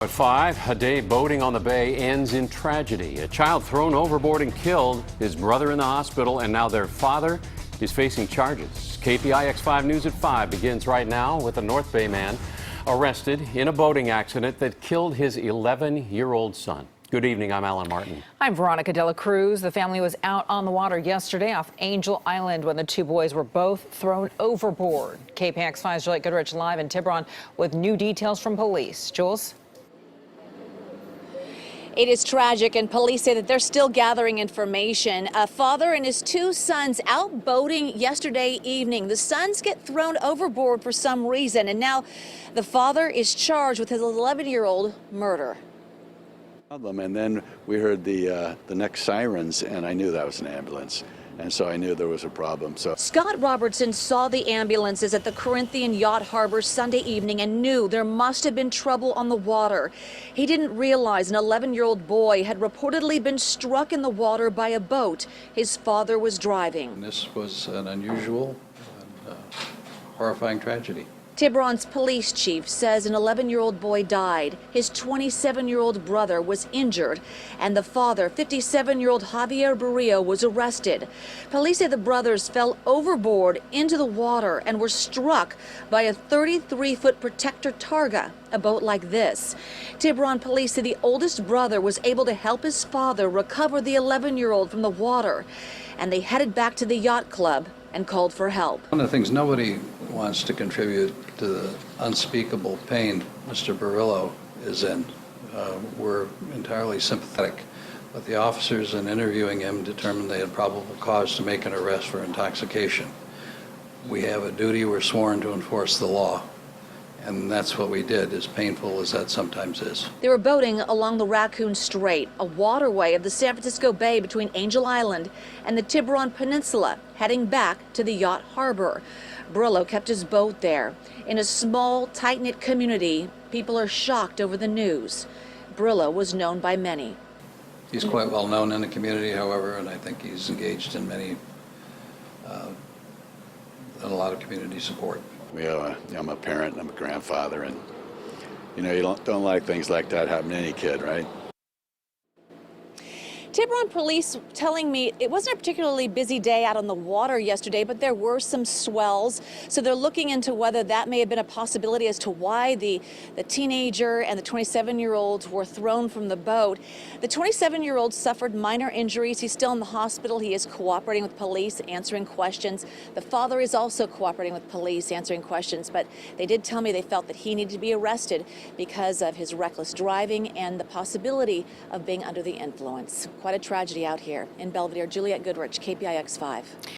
At 5, a day boating on the bay ends in tragedy. A child thrown overboard and killed, his brother in the hospital, and now their father is facing charges. KPIX 5 News at 5 begins right now with a North Bay man arrested in a boating accident that killed his 11-year-old son. Good evening, I'm Alan Martin. I'm Veronica De La Cruz. The family was out on the water yesterday off Angel Island when the two boys were both thrown overboard. KPIX 5's Juliette Goodrich live in Tiburon with new details from police. Jules? It is tragic, and police say that they're still gathering information. A father and his two sons out boating yesterday evening. The sons get thrown overboard for some reason, and now the father is charged with his 11-year-old murder. And then we heard the next sirens, and I knew that was an ambulance. And so I knew there was a problem. Scott Robertson saw the ambulances at the Corinthian Yacht Harbor Sunday evening and knew there must have been trouble on the water. He didn't realize an 11-year-old boy had reportedly been struck in the water by a boat his father was driving. And this was an unusual and horrifying tragedy. Tiburon's police chief says an 11-year-old boy died. His 27-year-old brother was injured, and the father, 57-year-old Javier Barrio, was arrested. Police say the brothers fell overboard into the water and were struck by a 33-foot Protector Targa, a boat like this. Tiburon police say the oldest brother was able to help his father recover the 11-year-old from the water, and they headed back to the yacht club and called for help. One of the things nobody wants to contribute to the unspeakable pain Mr. Barillo is in. We're entirely sympathetic, but the officers in interviewing him determined they had probable cause to make an arrest for intoxication. We have a duty, we're sworn to enforce the law, and that's what we did, as painful as that sometimes is. They were boating along the Raccoon Strait, a waterway of the San Francisco Bay between Angel Island and the Tiburon Peninsula, heading back to the yacht harbor. Barillo kept his boat there. In a small, tight-knit community, people are shocked over the news. Barillo was known by many. He's quite well known in the community, however, and I think he's engaged in a lot of community support. I'm a parent, I'm a grandfather, and you don't like things like that happen to any kid, right? Tiburon police telling me it wasn't a particularly busy day out on the water yesterday, but there were some swells. So they're looking into whether that may have been a possibility as to why the teenager and the 27-year-olds were thrown from the boat. The 27-year-old suffered minor injuries. He's still in the hospital. He is cooperating with police, answering questions. The father is also cooperating with police, answering questions. But they did tell me they felt that he needed to be arrested because of his reckless driving and the possibility of being under the influence. Quite a tragedy out here in Belvedere. Juliette Goodrich, KPIX 5.